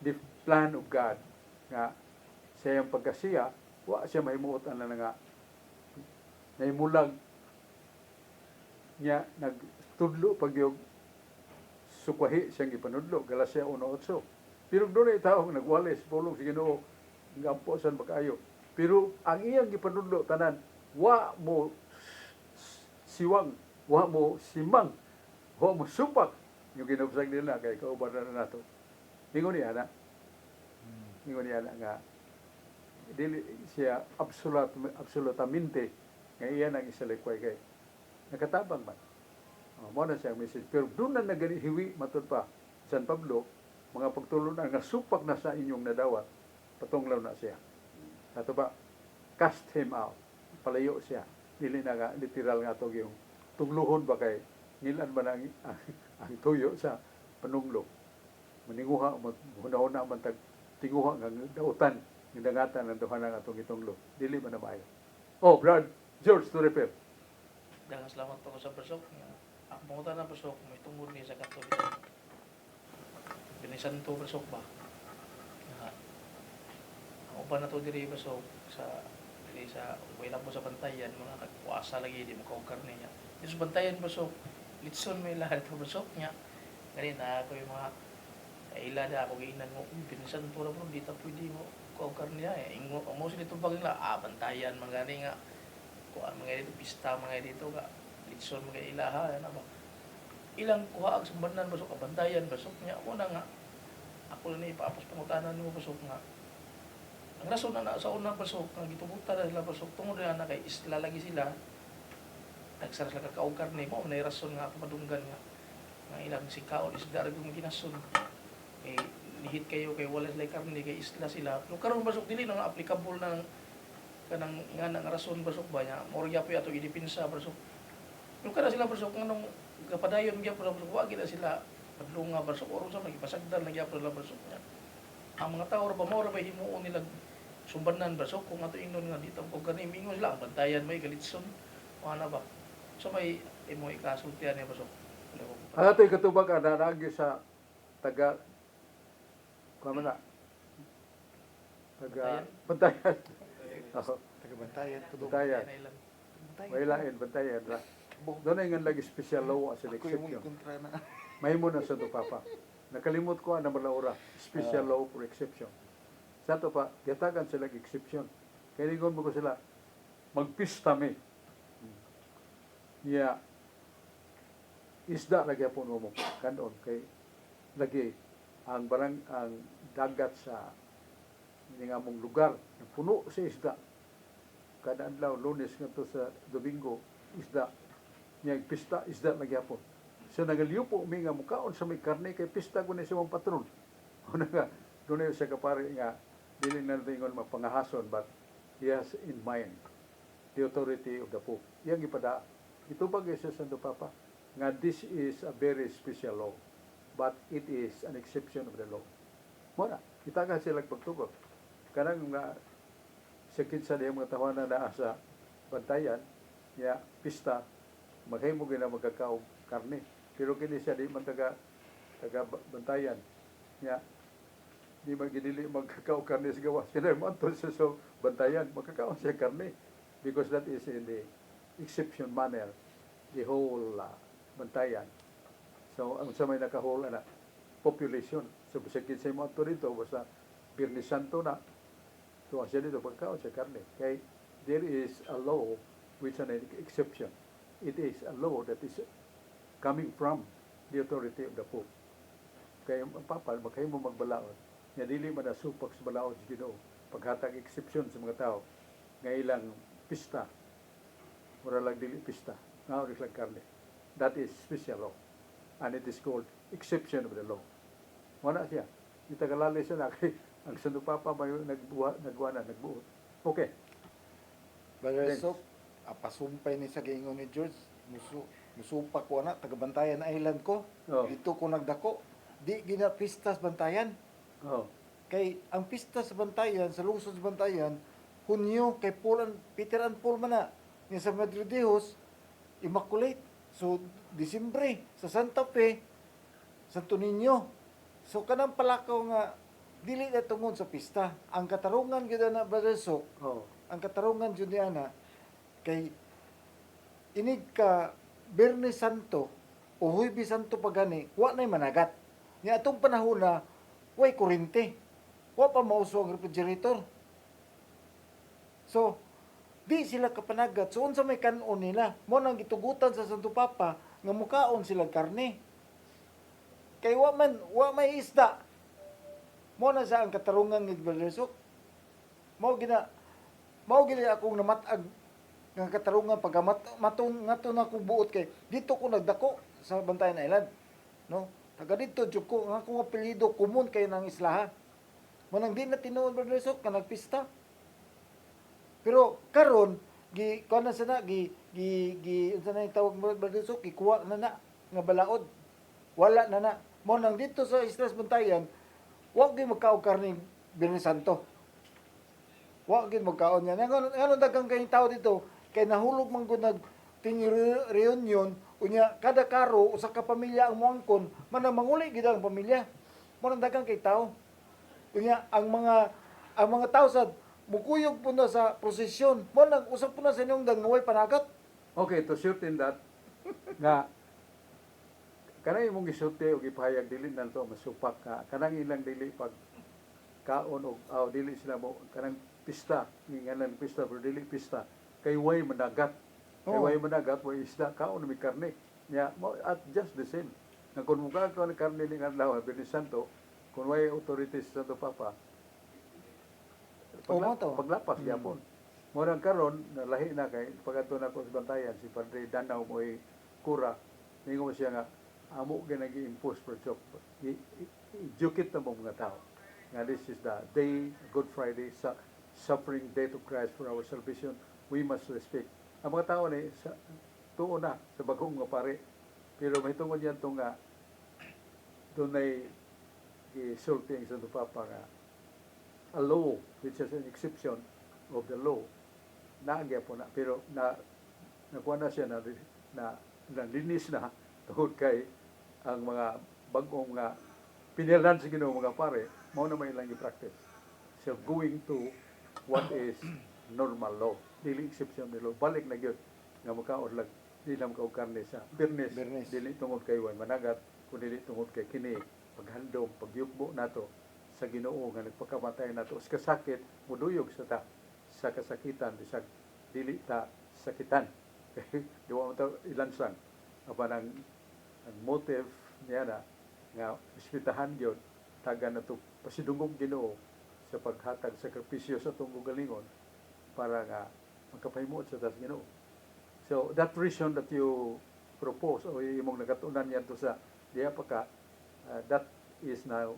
the plan of God nga sa iyang pagkasiya, wa siya mahimuot ana nga nahimulag niya nagtudlo pag yung sukwahi siyang ipanudlo, Galacia 1:8. Pero doon ay tao nagwalis, pulong si Ginoo, ngampo san bakayo. Pero ang iyang ipanudlo tanan, wa mo siwang, wa mo simang, wa mo supak yung ginubsag nila kay kauban na nato. Ingon niya na. Ingon niya na nga dili siya absolutamente nga iyan ang isalikway kay nakatabang man. Mo na siyang message. Pero doon na naganihiwi matod pa San Pablo, mga pagtulon na nga supak na sa inyong nadawat, patunglaw na siya. Ato ba, cast him out. Palayo siya. Dili na nga, literal nga ito yung tungluhon ba kay nilan man ang tuyo sa panunglo. Maninguha, hunahuna man tag tinguha nga dautan, yung dangatan ng duha nga itong itunglo. Dili man na maayo. Oh, Brad George to repair. Daghang salamat po ko sa Brasok. Ang pangutan na Brasok, may tungod ni sa Katolik. Binisanto Brasok ba? Ang upan na to diri Brasok sa diri sa wala po sa bantayan, mga nagkuasa lagi di mo kaugkar niya. Dito sa bantayan Brasok, litson may lahat ito Brasok niya. Ganina ako yung mga kaila na ako giinan mo, binisanto na po, di ta pwede mo kaugkar niya. Ingo, mo sila itong pagla, bantayan, mga gani nga. Kuha mga dito, pista mga dito ka. Litson mga ilaha, yan ba? Ilang kuha ang sambanan Brasok, bantayan Brasok niya. Muna nga, ako na ipaapos pangutanan mo Brasok nga. Ang rason na sa unang Brasok, ang gitubutan na sila Brasok, tungod na kay isla lagi sila, nagsara sila kakaugkar ni mo, na rason nga ako madunggan nga. Nga ilang sikaon, isda rin yung ginasun. Eh, nihit kayo kay wala sila karne, kay isla sila. Nung karon Brasok, dili na nga applicable ng kanang nga nang rason Brasok ba niya, morya po yato idipinsa Brasok. Nung kada sila Brasok, nganong kapadayon niya po Brasok, wag na sila padlunga Brasok, oron sa nagipasagdan lagi po nila Brasok niya. Ang mga tao ba mo ra ba himuon nila sumbanan Brasok kung ato ingnon nga dito kung kani mingon sila ang bantayan may galitson ana ba so may imo ikasultian ni Brasok. Ang ato'y katubag ananagi sa taga kamo na taga bantayan. Taga-bantayan. Bantayan. May lain bantayan ra. Doon ay nga lagi special law as an exception. Mahimo na sa ito, Papa. Nakalimot ko ang namalaura. Special law for exception. Sa ito pa, yatagan sila exception. Kaya lingon mo ko sila, magpista mi. Niya, isda lagi po mo kanon. Kay lagi, ang dagat sa nga mong lugar, puno sa isda. Kada adlaw, Lunes nga to sa Domingo, isda. Niya, pista, isda lagi po. So nagaliw po mi nga mukaon sa may karne kay pista ko ni sa mong patron. Una nga, doon na siya kapari nga, dili na tingon mapangahason, but he has in mind the authority of the Pope. Yang ipada, ito pag isa Santo Papa, nga this is a very special law, but it is an exception of the law. Muna, kita ka sila pagtugot. Kanang nga, sakit sa mga tawanan na sa bantayan, ya pista, maghimo gina magkakaw karne. Pero kini siya di man taga bantayan. Ya, di man ginili magkakaw karne sa gawas. Kaya man to sa bantayan, magkakaw siya karne. Because that is in the exception manner, the whole bantayan. So, ang sa may nakahol na population. So, sakit sa mga to rito, basta Birnis Santo na, so, siya dito, magkakaw siya karne. Kaya, there is a law which is an exception. It is a law that is coming from the authority of the Pope. Kaya ang Papa, magkayo mo magbalaod. Nga dili man na supak sa balaod sa Ginoo. Paghatag exception sa mga tao. Nga ilang pista. Mura lang dili pista. Nga oras lang karne. That is special law. And it is called exception of the law. Wala siya. Itagalali siya na kay ang Santo Papa may nagbuhat. Okay. Brother Sok, apasumpay ni sa giingon ni George, musupak ko na, taga-bantayan island ko, dito ko nagdako, di gina pista sa bantayan. Kay ang pista sa bantayan, sa lungsod sa bantayan, Hunyo, kay Peter and Paul man na, niya sa Madridejos, Immaculate, So Disyembre sa Santa Fe, Santo Niño. So kanang palakaw nga dili na tungod sa pista. Ang katarungan gyud na Brother Sok, Oh. ang katarungan jud ana kay inig ka Biyernes Santo o Huwebes Santo pagani, wa nay managat. Nya atong panahon na way kuryente. Wa pa mauso ang refrigerator. So, di sila kapanagat. So, unsa may kanon nila? Mo nang gitugutan sa Santo Papa nga mukaon sila karne. Kay wa may isda. Mo na sa ang katarungan ni Brother Sok. Mao gina akong namatag nga katarungan pag matong ngato na ko buot kay dito ko nagdako sa Bantayan Island, no? Taga dito jud ko nga akong apelyido common kay nang islaha. Manang di na tinuod Brother Sok ka nagpista. Pero karon gi kuan na sana gi unsa na yung tawag Brother Sok gikuha na nga balaod. Wala na. Mo nang dito sa Islas Bantayan wa gyud magkaog karning Biyernes Santo. Wa gyud magkaon niya. Ngano daghang kay tao dito kay nahulog man gud nag reunion unya kada karo usa ka pamilya ang moangkon man manguli gid ang pamilya. Mo nang daghang kay tao. Unya ang mga tao sad mukuyog po na sa prosesyon. Mo nang usap po na sa inyong dang way panagat. Okay, to shorten that, nga, kanang imong gisulti o gipahayag dili na to masupak ka, kanang ilang dili pag kaon o dili sila mo, kanang pista, ngalan pista, pero dili pista, kay way managat. Kay way managat, way isda, kaon may karne. Nya, at just the same. Nga kung mukha ka ng karne ni Adlaw, Biyernes Santo, kung way authorities sa Santo Papa, paglapas yapon. Mo nang karon lahi na kay pagato na ko sa Bantayan si Padre Danaw mo'y kura ningo siya nga amo ginagi impose for joke. Jukit na mo mga tao. Nga this is the day Good Friday suffering death of Christ for our salvation. We must respect. Ang mga tao ni sa tuo na sa bagong nga pare. Pero may tungod yan itong nga dunay gisulti ang Santo Papa nga a law which is an exception of the law naagya po na pero nakuha na siya na linis na tungod kay ang mga bagong nga pinilan sa Ginoo mga pare mao na may ilang i-practice so going to what is normal law dili exception ni law balik na gyud nga makaon lang dili na makaog karne sa Biyernes dili tungod kay way managat kundi dili tungod kay kini paghandom pagyugbo nato sa Ginoo nga nagpakamatay nato sa kasakit muduyog sa sa kasakitan bisag dili ta sakitan di mo ta ilansang apan ang motive niya na nga ispitahan gyud taga nato pasidungog Ginoo sa paghatag sakripisyo sa atong galingon para nga magkapahimuot sa tas Ginoo. So that reason that you propose o imong nagatunan niya to sa diya pa ka that is now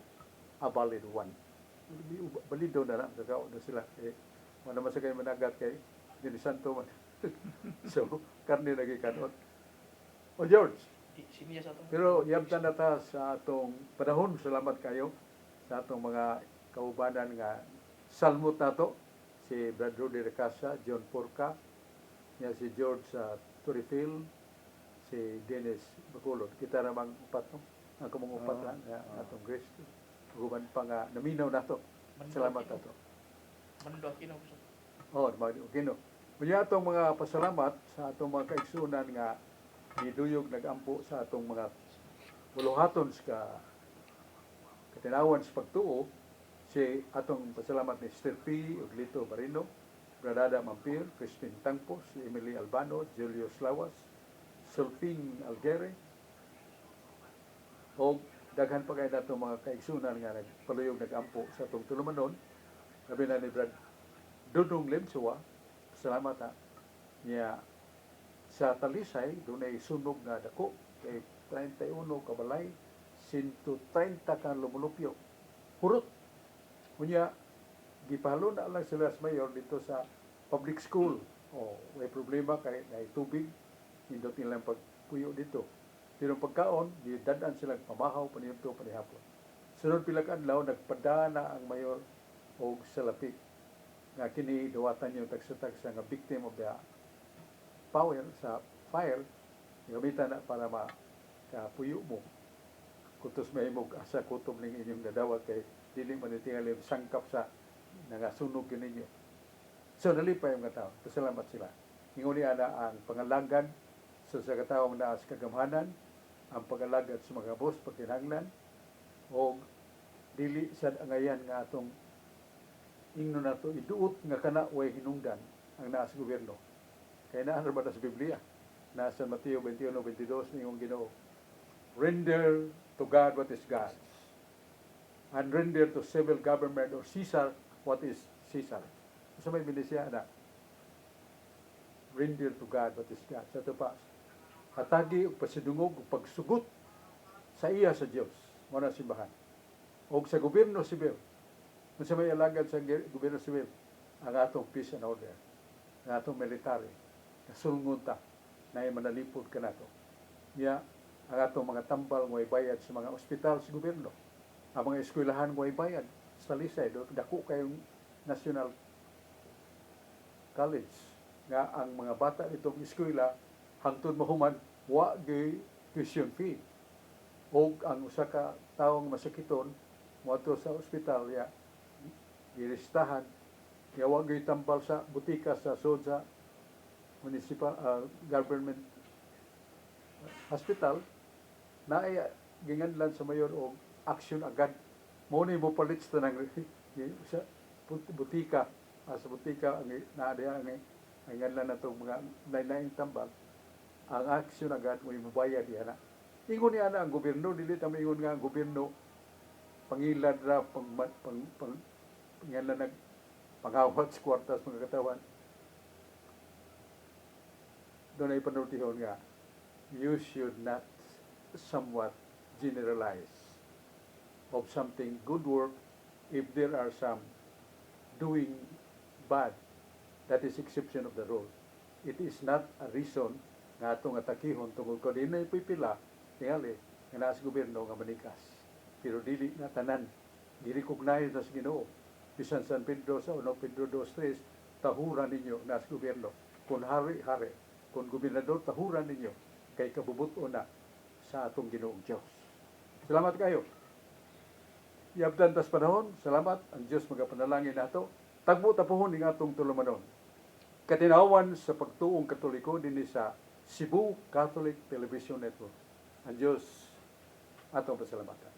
a valid one. Balido na lang, kakaon na sila. Wala naman sa kayo managat kay Biyernes Santo man. So, karne lagi kanon. O George, pero yabtan na ta sa atong panahon, salamat kayo sa atong mga kaubanan nga salmot na to. Si Brad Rudy Recasa, John Porca, si George Turifil, si Dennis Bacolod. Kita namang upat, no? Ang kumang upat lang, atong Grace. Human pa nga naminaw nato. Salamat nato. Mando Aquino. Mando Aquino. Unya atong mga pasalamat sa atong mga kaigsunan nga giduyog nagampo sa atong mga buluhaton sa katinawan sa pagtuo si atong pasalamat ni Sister P. Uglito Barino, Bradada Mampir, Christine Tangpos, Emily Albano, Julius Lawas, Sulping Algere, o daghan pa kayo nato mga kaigsunan nga nagpaluyog nagampo sa atong tulumanon. Sabi na ni Brad Dudong Lemsuwa, salamat ha. Niya sa Talisay, doon ay sunog na dako kay 31 kabalay, 130 ka lumulupyo. Hurot. Kunya, gipalo na lang sila sa mayor dito sa public school. May problema kay na tubig, hindot nilang pagpuyo dito. Pero pagkaon, dadaan silang pamahaw, paniyemto, panihapon. Sunod pilang adlaw, nagpadana ang mayor o salapi nga kini dawatan yung tagsa-tagsa nga victim of the fire Gamitan na para makapuyo mo. Kutos may mog asa kutob ning inyong dadawat kay dili man tingali sangkap sa nagasunog yun ninyo. So nalipay ang mga tao. Pasalamat sila. Ingon niya na ang pangalagan sa katawang naas kagamhanan, ang pagalagad sa mga boss pagkinahanglan, o dili sad angayan nga atong ingno nato iduot nga kana way hinungdan ang naas gobyerno. Kaya naa ba sa Biblia? Nasa Mateo 21:22 ningong Ginoo. Render to God what is God's, and render to civil government or Caesar what is Caesar. So may binisya na render to God what is God. Sa ito pa, hatagi o pasidungog o pagsugot sa iya sa Diyos, muna simbahan. O sa gobyerno sibil, kung sa may alagad sa gobyerno sibil, ang atong peace and order, ang atong military, kasulngon ta, na manalipod ka nato. Niya, ang atong mga tambal mo bayad sa mga ospital sa gobyerno, ang mga eskwelahan mo bayad sa Talisay, dako kayong National College, nga ang mga bata nitong eskwela hangtod mahuman wa gyud tuition fee, o ang usa ka taong masakiton moadto sa ospital ya gilistahan ya wa gyud tambal sa butika sa sud sa municipal government hospital na ay ginganlan sa mayor og action agad mo ni mo palit sa nang sa butika sa butika ang naadiya ang nganlan nato mga lain-laing tambal ang action agad mo imubayad diha na. Ingon niya na ang gobyerno, dili ta ingon nga ang gobyerno pangilad ra pangilan nag pangawat sa kwartas mga katawan. Doon ay panultihon nga, you should not somewhat generalize of something good work if there are some doing bad. That is exception of the rule. It is not a reason nga atong atakihon tungkol ko din na ipipila tingali nga naa sa gobyerno nga manikas. Pero dili na tanan gi-recognize na sa Ginoo. Bisan San Pedro sa 1 Pedro 2:3, tahuran ninyo na sa gobyerno. Kung hari-hari, kung gobernador, tahuran ninyo kay kabubuto na sa atong Ginoong Dios. Salamat kayo. Yabdan tas panahon, salamat ang Dios magapanalangin nato. Tagbo tapuhon ning atong tulumanon. Katinawan sa pagtuong Katoliko dinhi sa Cebu Catholic Television Network. Ang Diyos atong pasalamatan.